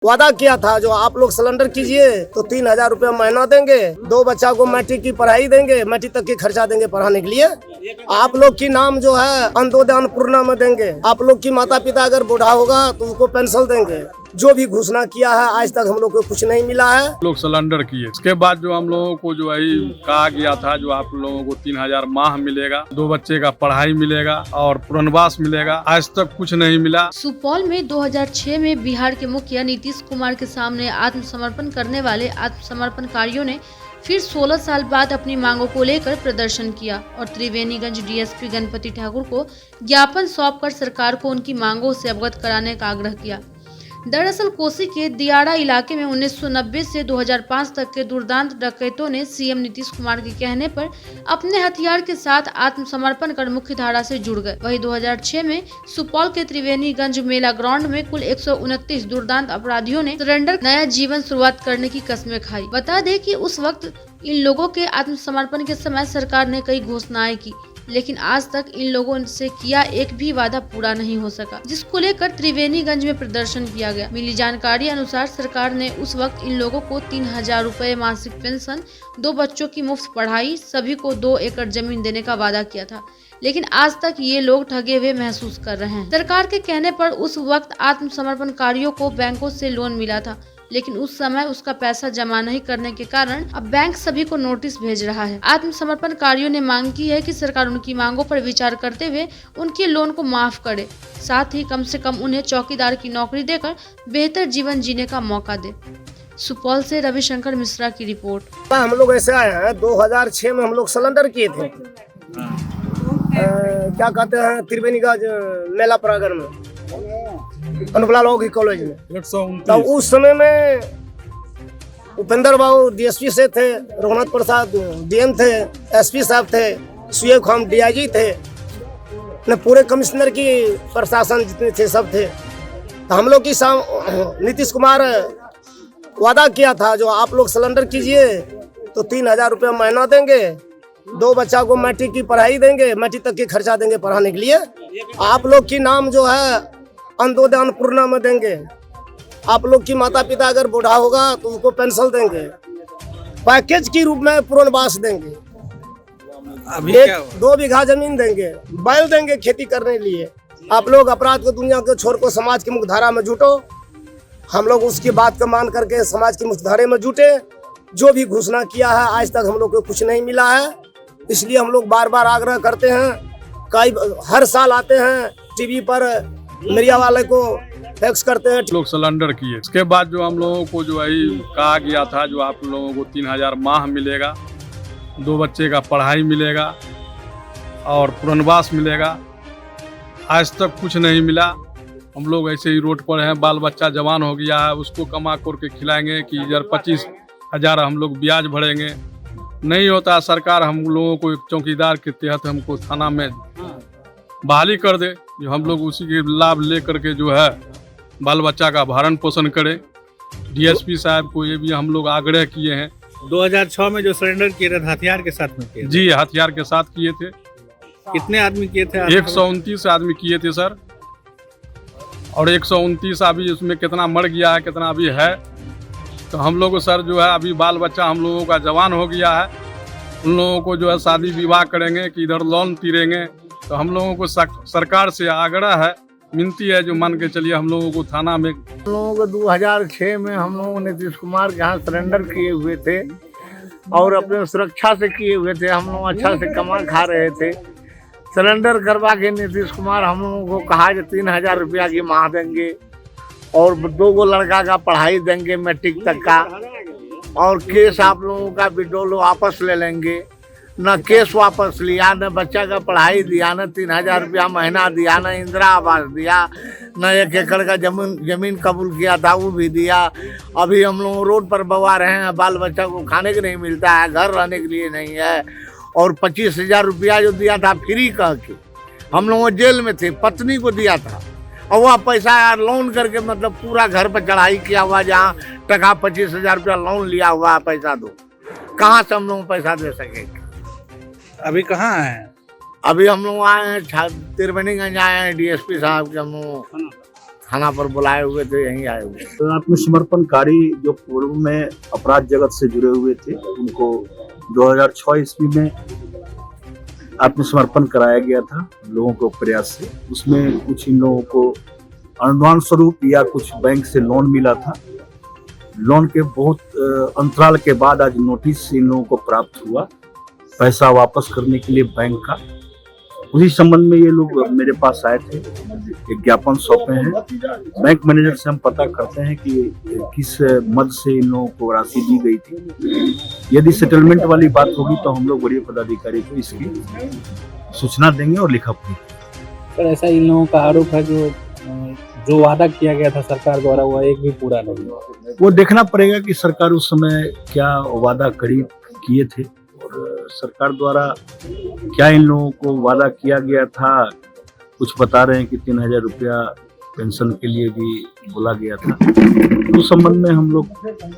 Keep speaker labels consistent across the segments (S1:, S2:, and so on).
S1: वादा किया था जो आप लोग सिलेंडर कीजिए तो 3,000 रुपया महीना देंगे, 2 बच्चा को मैट्रिक की पढ़ाई देंगे, मैट्रिक तक की खर्चा देंगे पढ़ाने के लिए। आप लोग की नाम जो है अंत्योदय अन्नपूर्णा में देंगे। आप लोग की माता पिता अगर बूढ़ा होगा तो उसको पेंशन देंगे। जो भी घोषणा किया है आज तक हम लोग को कुछ नहीं मिला है।
S2: लोग सिलेंडर किए, इसके बाद जो हम लोगों को जो है कहा गया था जो आप लोगों को 3,000 माह मिलेगा, 2 बच्चे का पढ़ाई मिलेगा और पुनर्वास मिलेगा, आज तक कुछ नहीं मिला।
S3: सुपौल में 2006 में बिहार के मुखिया नीतीश कुमार के सामने आत्मसमर्पण करने वाले आत्मसमर्पणकारियों ने फिर 16 साल बाद अपनी मांगों को लेकर प्रदर्शन किया और त्रिवेणीगंज डीएसपी गणपति ठाकुर को ज्ञापन सौंपकर सरकार को उनकी मांगों से अवगत कराने का आग्रह किया। दरअसल कोसी के दियाड़ा इलाके में 1990 से 2005 तक के दुर्दांत डकैतों ने सीएम नीतीश कुमार के कहने पर अपने हथियार के साथ आत्मसमर्पण कर मुख्य धारा से जुड़ गए। वहीं 2006 में सुपौल के त्रिवेणीगंज मेला ग्राउंड में कुल 129 दुर्दांत अपराधियों ने सरेंडर नया जीवन शुरुआत करने की कस्में खाई। बता दें कि उस वक्त इन लोगों के आत्मसमर्पण के समय सरकार ने कई घोषणाएं की, लेकिन आज तक इन लोगों से किया एक भी वादा पूरा नहीं हो सका, जिसको लेकर त्रिवेणीगंज में प्रदर्शन किया गया। मिली जानकारी अनुसार सरकार ने उस वक्त इन लोगों को 3,000 रुपए मासिक पेंशन, 2 बच्चों की मुफ्त पढ़ाई, सभी को 2 एकड़ जमीन देने का वादा किया था, लेकिन आज तक ये लोग ठगे हुए महसूस कर रहे हैं। सरकार के कहने पर उस वक्त आत्मसमर्पणकारियों को बैंकों से लोन मिला था, लेकिन उस समय उसका पैसा जमा नहीं करने के कारण अब बैंक सभी को नोटिस भेज रहा है। आत्मसमर्पणकारियों ने मांग की है कि सरकार उनकी मांगों पर विचार करते हुए उनके लोन को माफ करे, साथ ही कम से कम उन्हें चौकीदार की नौकरी देकर बेहतर जीवन जीने का मौका दे। सुपौल से रविशंकर मिश्रा की रिपोर्ट।
S1: हम लोग ऐसे आए हैं 2006 में हम लोग सिलेंडर किए थे, क्या कहते हैं त्रिवेणीगंज मेला प्रांगण में अनुपला लॉ की कॉलेज में। तो उस समय में उपेंद्र बाबू डीएसपी से थे, रघुनाथ प्रसाद डीएम थे, एसपी साहब थे, सुएब खान डीआईजी थे, न पूरे कमिश्नर की प्रशासन जितने थे सब थे। तो हम लोग की नीतीश कुमार वादा किया था जो आप लोग सिलेंडर कीजिए तो 3,000 रुपया महीना देंगे, 2 बच्चा को मैट्रिक की पढ़ाई देंगे, मैट्रिक तक की खर्चा देंगे पढ़ाने के लिए। आप लोग की नाम जो है अंत्योदय अन्नपूर्णा में देंगे। आप लोग की माता पिता अगर बूढ़ा होगा तो उसको पेंशन देंगे, पैकेज के रूप में पुनर्वास देंगे,
S4: अभी
S1: 2 बीघा जमीन देंगे, बैल देंगे खेती करने के लिए। आप लोग अपराध को दुनिया को छोड़ को समाज की मुख्यधारा में जुटो। हम लोग उसकी बात को मान करके समाज की मुख्यधारा में जुटे। जो भी घोषणा किया है आज तक हम लोग को कुछ नहीं मिला है, इसलिए हम लोग बार बार आग्रह करते हैं। हर साल आते हैं टीवी पर मीडिया वाले को फैक्स करते हैं।
S2: लोग सिलेंडर किए, इसके बाद जो हम लोगों को जो है कहा गया था जो आप लोगों को 3,000 माह मिलेगा, 2 बच्चे का पढ़ाई मिलेगा और पुनर्वास मिलेगा, आज तक कुछ नहीं मिला। हम लोग ऐसे ही रोड पर हैं, बाल बच्चा जवान हो गया है, उसको कमा कर के खिलाएंगे कि 25,000 हम लोग ब्याज भरेंगे, नहीं होता। सरकार हम लोगों को एक चौकीदार के तहत हमको थाना में बहाली कर दे, जो हम लोग उसी के लाभ ले करके जो है बाल बच्चा का भरण पोषण करें। डीएसपी साहब को ये भी हम लोग आग्रह किए हैं।
S4: 2006 में जो सरेंडर किए थे हथियार के साथ में किए थे?
S2: जी, हथियार के साथ किए थे।
S4: कितने आदमी किए थे?
S2: 129 आदमी किए थे सर, और 129 अभी उसमें कितना मर गया है कितना अभी है। तो हम लोग सर जो है अभी बाल बच्चा हम लोगों का जवान हो गया है, उन लोगों को जो है शादी विवाह करेंगे कि इधर लोन तीरेंगे। तो हम लोगों को सरकार से आग्रह है, विनती है, जो मान के चलिए हम लोगों को थाना में।
S5: हम लोगों को 2006 में हम लोग नीतीश कुमार के यहाँ सरेंडर किए हुए थे और अपने सुरक्षा से किए हुए थे। हम लोग अच्छा से कमा खा रहे थे। सरेंडर करवा के नीतीश कुमार हम लोगों को कहा कि 3,000 रुपया की माह देंगे और 2 लड़का का पढ़ाई देंगे मैट्रिक तक का, और केस आप लोगों का विड्रॉल वापस ले लेंगे। न केस वापस लिया, न बच्चा का पढ़ाई दिया, न 3,000 रुपया महीना दिया, न इंदिरा आवास दिया, न 1 एकड़ का जमीन कबूल किया था वो भी दिया। अभी हम लोग रोड पर बवा रहे हैं, बाल बच्चा को खाने को नहीं मिलता है, घर रहने के लिए नहीं है। और 25,000 रुपया जो दिया था फ्री कह के, हम लोग जेल में थे, पत्नी को दिया था, और वह पैसा यार लोन करके मतलब पूरा घर पर चढ़ाई किया हुआ, जहाँ टका 25,000 रुपया लोन लिया हुआ पैसा दो, कहाँ से हम लोग पैसा दे सकेंगे।
S4: अभी कहाँ हैं?
S5: अभी हम लोग आए हैं त्रिवेणीगंज आए हैं, डीएसपी साहब के हम लोग थाना पर बुलाए हुए थे, यहीं आए हुए।
S6: तो आत्मसमर्पणकारी जो पूर्व में अपराध जगत से जुड़े हुए थे उनको 2006 ईस्वी में आत्मसमर्पण कराया गया था लोगों को प्रयास से। उसमें कुछ इन लोगों को अनुदान स्वरूप या कुछ बैंक से लोन मिला था। लोन के बहुत अंतराल के बाद आज नोटिस इन लोगों को प्राप्त हुआ पैसा वापस करने के लिए बैंक का। उसी संबंध में ये लोग मेरे पास आए थे, एक ज्ञापन सौंपे हैं। बैंक मैनेजर से हम पता करते हैं कि किस मद से इन लोगों को राशि दी गई थी। यदि सेटलमेंट वाली बात होगी तो हम लोग वरीय पदाधिकारी को इसकी सूचना देंगे और लिखा पड़ेगा।
S4: सर ऐसा इन लोगों का आरोप है जो वादा किया गया था सरकार द्वारा वो एक भी पूरा नहीं हुआ।
S6: वो देखना पड़ेगा कि सरकार उस समय क्या वादा किए थे और सरकार द्वारा क्या इन लोगों को वादा किया गया था। कुछ बता रहे हैं कि 3000 रुपया पेंशन के लिए भी बोला गया था। उस संबंध में हम लोग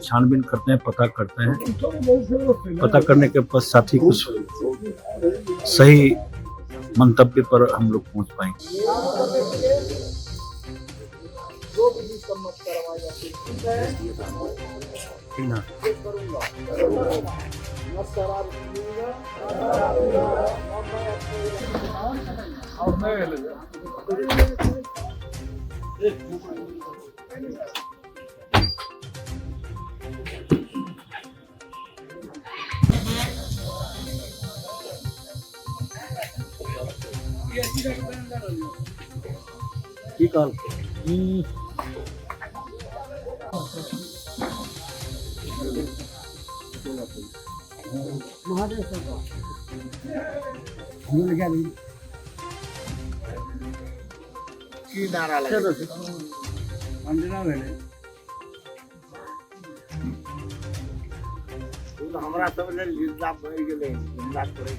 S6: छानबीन करते हैं, पता करते हैं। पता करने के पश्चात ही कुछ सही मंतव्य पर हम लोग पहुंच पाएंगे। ठीक
S5: की नारा लगे हमरा सब जिला पड़ गेलै, जिला पड़े